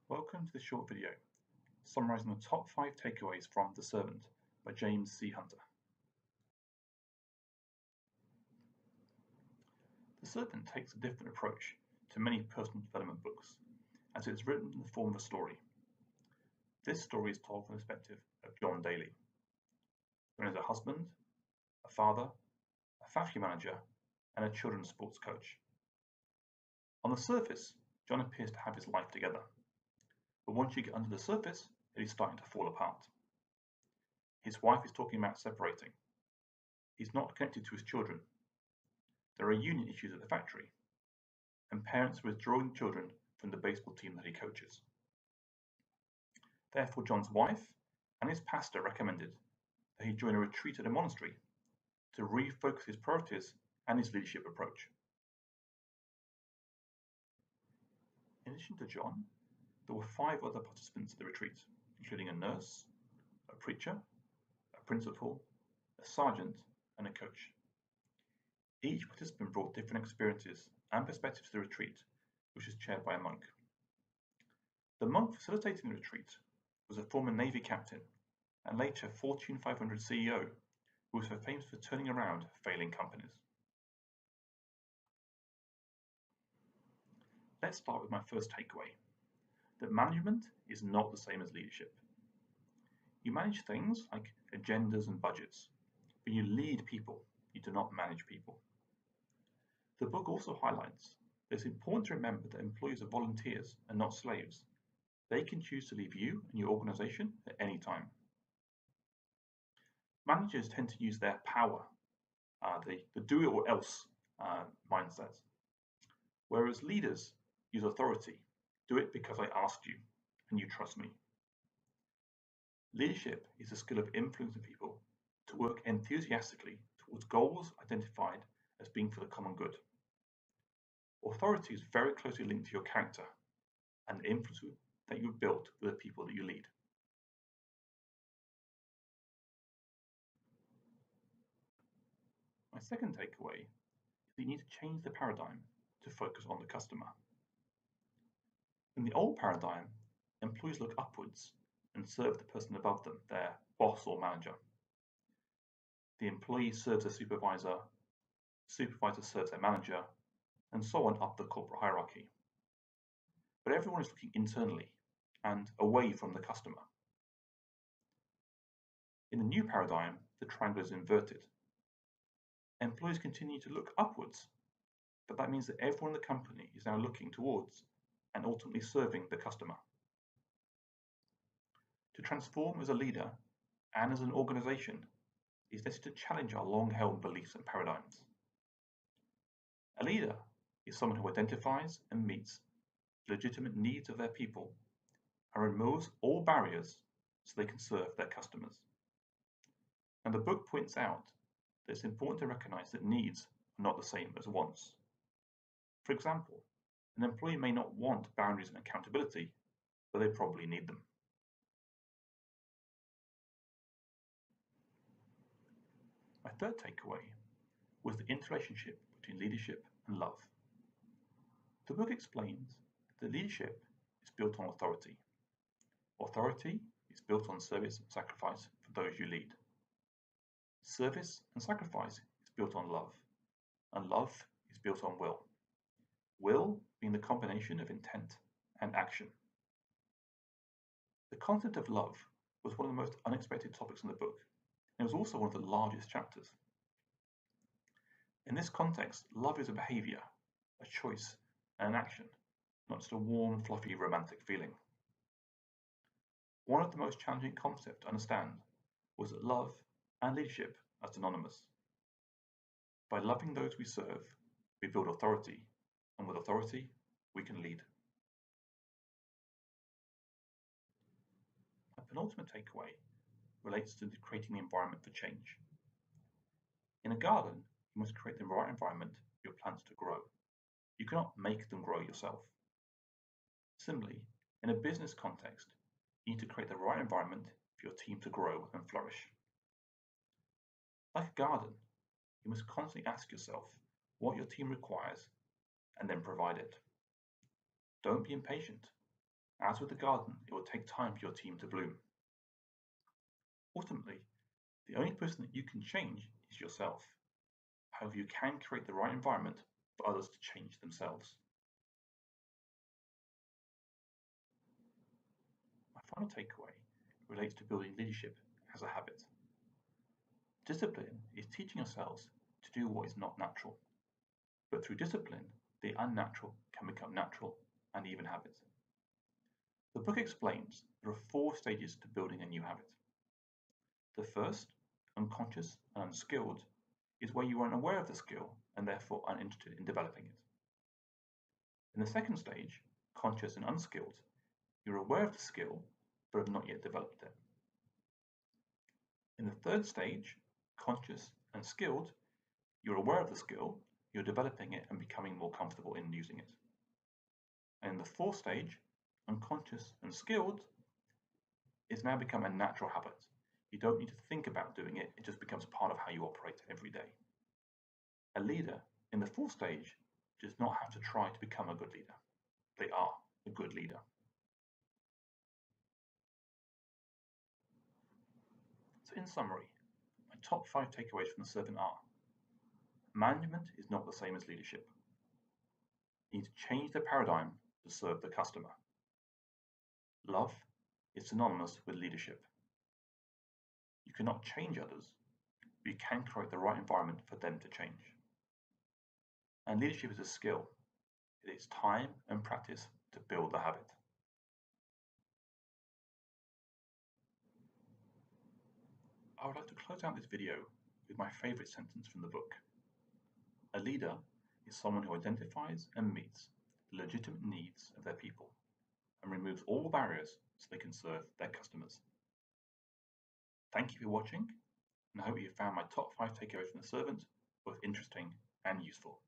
Welcome to this short video, summarising the top 5 takeaways from The Servant by James C. Hunter. The Servant takes a different approach to many personal development books, as it is written in the form of a story. This story is told from the perspective of John Daly. John is a husband, a father, a factory manager, and a children's sports coach. On the surface, John appears to have his life together. But once you get under the surface, it is starting to fall apart. His wife is talking about separating. He's not connected to his children. There are union issues at the factory, and parents are withdrawing children from the baseball team that he coaches. Therefore, John's wife and his pastor recommended that he join a retreat at a monastery to refocus his priorities and his leadership approach. In addition to John, there were 5 other participants at the retreat, including a nurse, a preacher, a principal, a sergeant, and a coach. Each participant brought different experiences and perspectives to the retreat, which was chaired by a monk. The monk facilitating the retreat was a former Navy captain and later Fortune 500 CEO who was famous for turning around failing companies. Let's start with my first takeaway, that management is not the same as leadership. You manage things like agendas and budgets, but you lead people, you do not manage people. The book also highlights that it's important to remember that employees are volunteers and not slaves. They can choose to leave you and your organization at any time. Managers tend to use their power, the do it or else mindset, whereas leaders use authority. Do it because I asked you and you trust me. Leadership is the skill of influencing people to work enthusiastically towards goals identified as being for the common good. Authority is very closely linked to your character and the influence that you've built with the people that you lead. My second takeaway is that you need to change the paradigm to focus on the customer. In the old paradigm, employees look upwards and serve the person above them, their boss or manager. The employee serves their supervisor serves their manager, and so on up the corporate hierarchy. But everyone is looking internally and away from the customer. In the new paradigm, the triangle is inverted. Employees continue to look upwards, but that means that everyone in the company is now looking towards and ultimately serving the customer. To transform as a leader and as an organization is necessary to challenge our long-held beliefs and paradigms. A leader is someone who identifies and meets the legitimate needs of their people and removes all barriers so they can serve their customers. And the book points out that it's important to recognize that needs are not the same as wants. For example, an employee may not want boundaries and accountability, but they probably need them. My third takeaway was the interrelationship between leadership and love. The book explains that leadership is built on authority. Authority is built on service and sacrifice for those you lead. Service and sacrifice is built on love, and love is built on will. Will being the combination of intent and action. The concept of love was one of the most unexpected topics in the book, and it was also one of the largest chapters. In this context, love is a behavior, a choice, and an action, not just a warm, fluffy, romantic feeling. One of the most challenging concepts to understand was that love and leadership are synonymous. By loving those we serve, we build authority, and with authority, we can lead. My penultimate takeaway relates to creating the environment for change. In a garden, you must create the right environment for your plants to grow. You cannot make them grow yourself. Similarly, in a business context, you need to create the right environment for your team to grow and flourish. Like a garden, you must constantly ask yourself what your team requires and then provide it. Don't be impatient. As with the garden, it will take time for your team to bloom. Ultimately, the only person that you can change is yourself. However, you can create the right environment for others to change themselves. My final takeaway relates to building leadership as a habit. Discipline is teaching ourselves to do what is not natural. But through discipline, the unnatural can become natural and even habit. The book explains there are 4 stages to building a new habit. The first, unconscious and unskilled, is where you are unaware of the skill and therefore uninterested in developing it. In the second stage, conscious and unskilled, you're aware of the skill but have not yet developed it. In the third stage, conscious and skilled, you're aware of the skill, you're developing it and becoming more comfortable in using it. And in the fourth stage, unconscious and skilled, it's now become a natural habit. You don't need to think about doing it, it just becomes part of how you operate every day. A leader in the fourth stage does not have to try to become a good leader. They are a good leader. So in summary, my top 5 takeaways from The Servant are: management is not the same as leadership. You need to change the paradigm to serve the customer. Love is synonymous with leadership. You cannot change others, but you can create the right environment for them to change. And leadership is a skill. It is time and practice to build the habit. I would like to close out this video with my favorite sentence from the book. A leader is someone who identifies and meets the legitimate needs of their people and removes all barriers so they can serve their customers. Thank you for watching, and I hope you found my top 5 takeaways from The Servant both interesting and useful.